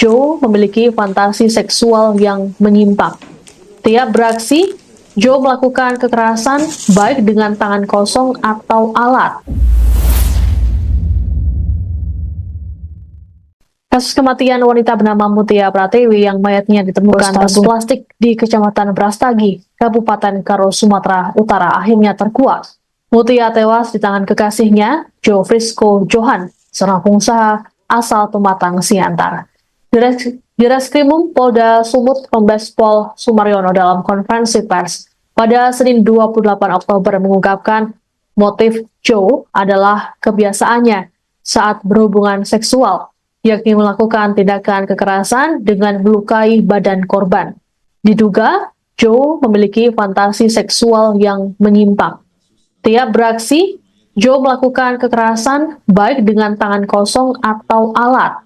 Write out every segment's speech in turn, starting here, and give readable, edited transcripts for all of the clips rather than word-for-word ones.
Joe memiliki fantasi seksual yang menyimpang. Tiap beraksi, Joe melakukan kekerasan baik dengan tangan kosong atau alat. Kasus kematian wanita bernama Mutia Pratiwi yang mayatnya ditemukan tas plastik di Kecamatan Brastagi, Kabupaten Karo, Sumatera Utara akhirnya terkuak. Mutia tewas di tangan kekasihnya, Joe Frisco Johan, seorang pengusaha asal Pematang Siantar. Direskrimum Polda Sumut Kombes Pol Sumaryono dalam konferensi pers pada Senin 28 Oktober mengungkapkan motif Joe adalah kebiasaannya saat berhubungan seksual, yakni melakukan tindakan kekerasan dengan melukai badan korban. Diduga, Joe memiliki fantasi seksual yang menyimpang. Tiap beraksi, Joe melakukan kekerasan baik dengan tangan kosong atau alat.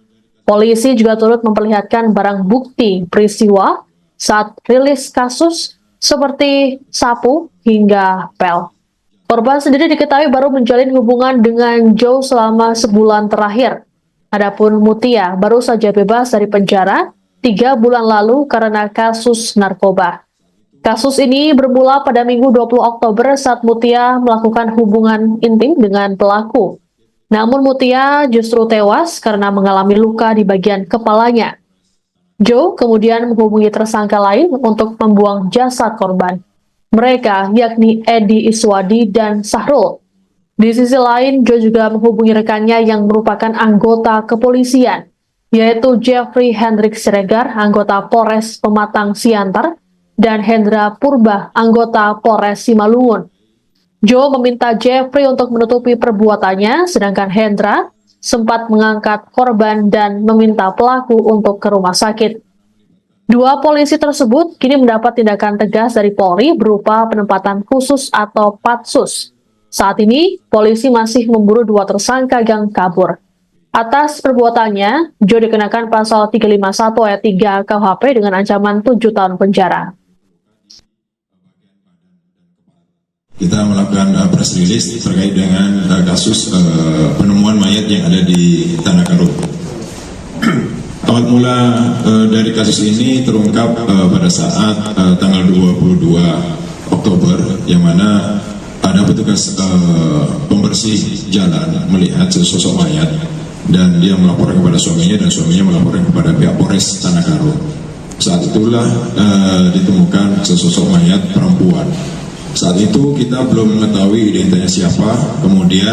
Polisi juga turut memperlihatkan barang bukti peristiwa saat rilis kasus seperti sapu hingga pel. Korban sendiri diketahui baru menjalin hubungan dengan Joe selama sebulan terakhir. Adapun Mutia baru saja bebas dari penjara 3 bulan lalu karena kasus narkoba. Kasus ini bermula pada Minggu 20 Oktober saat Mutia melakukan hubungan intim dengan pelaku. Namun Mutia justru tewas karena mengalami luka di bagian kepalanya. Joe kemudian menghubungi tersangka lain untuk membuang jasad korban. Mereka yakni Edi Iswadi dan Sahrul. Di sisi lain, Joe juga menghubungi rekannya yang merupakan anggota kepolisian, yaitu Jeffrey Hendrik Siregar, anggota Polres Pematang Siantar, dan Hendra Purba, anggota Polres Simalungun. Joe meminta Jeffrey untuk menutupi perbuatannya, sedangkan Hendra sempat mengangkat korban dan meminta pelaku untuk ke rumah sakit. Dua polisi tersebut kini mendapat tindakan tegas dari Polri berupa penempatan khusus atau patsus. Saat ini, polisi masih memburu 2 tersangka yang kabur. Atas perbuatannya, Joe dikenakan pasal 351 ayat 3 KUHP dengan ancaman 7 tahun penjara. Kita melakukan press release terkait dengan kasus penemuan mayat yang ada di Tanah Karo. Awal mula dari kasus ini terungkap pada saat tanggal 22 Oktober, yang mana ada petugas pembersih jalan melihat sesosok mayat dan dia melaporkan kepada suaminya dan suaminya melaporkan kepada pihak Polres Tanah Karo. Saat itulah ditemukan sesosok mayat perempuan. Saat itu kita belum mengetahui identitasnya siapa. Kemudian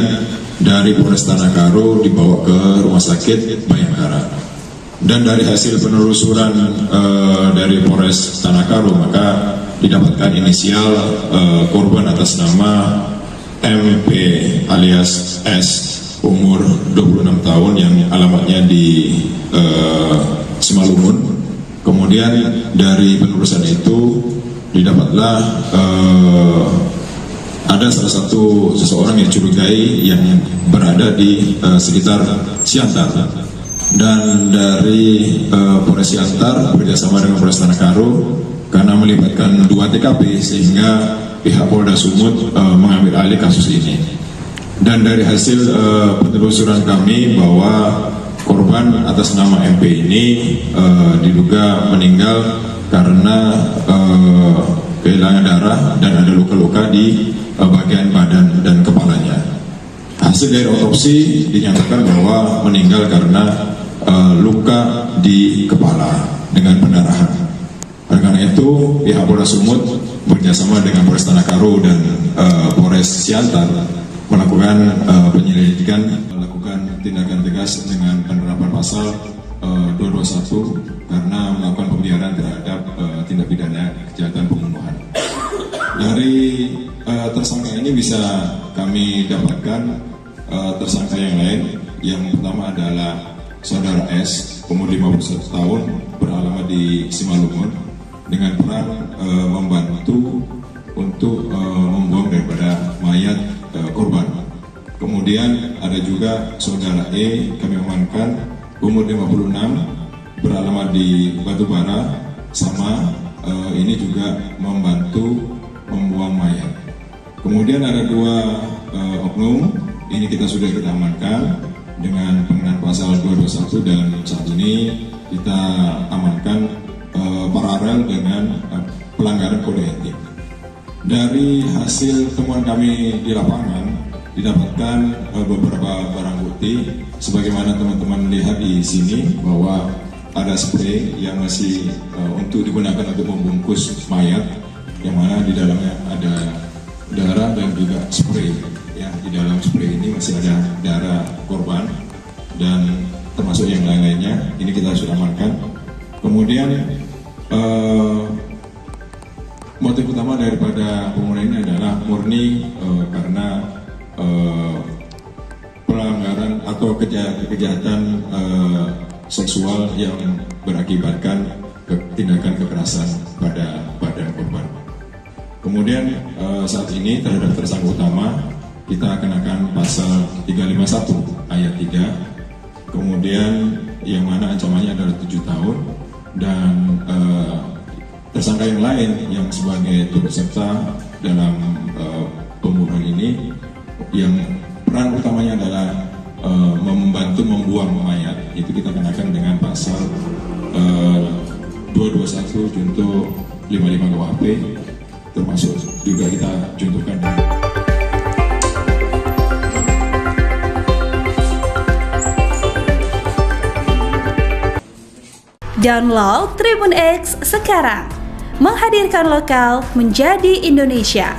dari Polres Tanah Karo dibawa ke Rumah Sakit Bayangkara. Dan dari hasil penelusuran dari Polres Tanah Karo, maka didapatkan inisial korban atas nama MP alias S, umur 26 tahun, yang alamatnya di Simalungun. Kemudian dari penelusuran itu didapatlah ada salah satu seseorang yang curigai yang berada di sekitar Siantar. Dan dari Polres Siantar bekerjasama dengan Polres Tanah Karo, karena melibatkan 2 TKP sehingga pihak Polda Sumut mengambil alih kasus ini. Dan dari hasil penelusuran kami bahwa korban atas nama MP ini diduga meninggal karena kehilangan darah dan ada luka-luka di bagian badan dan kepalanya. Hasil dari otopsi dinyatakan bahwa meninggal karena luka di kepala dengan pendarahan. Karena itu, pihak Polda Sumut bekerjasama dengan Polres Tanah Karo dan Polres Siantar melakukan penyelidikan, melakukan tindakan tegas dengan penerapan pasal 221 karena melakukan pembiaran terhadap tindak pidana kejahatan pembunuhan. Dari tersangka ini bisa kami dapatkan tersangka yang lain. Yang pertama adalah Saudara S, umur 51 tahun, beralamat di Simalungun, dengan peran membantu untuk membuang daripada mayat korban. Kemudian ada juga Saudara E, kami amankan, umur 56, beralamat di Batubara, sama ini juga membantu membuang mayat. Kemudian ada 2 oknum, ini kita sudah kita amankan dengan pengenaan pasal 221 dan saat ini kita amankan paralel dengan pelanggaran kode etik. Dari hasil temuan kami di lapangan didapatkan beberapa barang bukti, sebagaimana teman-teman lihat di sini bahwa ada spray yang masih untuk digunakan untuk membungkus mayat, yang mana di dalamnya ada darah dan juga spray. Ya, di dalam spray ini masih ada darah korban dan termasuk yang lain-lainnya. Ini kita sudah amankan. Kemudian motif utama daripada pembunuhan ini adalah murni karena pelanggaran atau kejahatan seksual yang berakibatkan tindakan kekerasan pada badan korban. Kemudian saat ini terhadap tersangka utama kita kenakan pasal 351 ayat 3, kemudian yang mana ancamannya adalah 7 tahun, dan tersangka yang lain yang sebagai turut serta dalam pembunuhan ini yang peran utamanya adalah membantu membuang mayat, itu kita kenakan dengan pasal 221 junto 55 KUHP, termasuk juga kita juntukan dengan Download Tribun X sekarang, menghadirkan lokal menjadi Indonesia.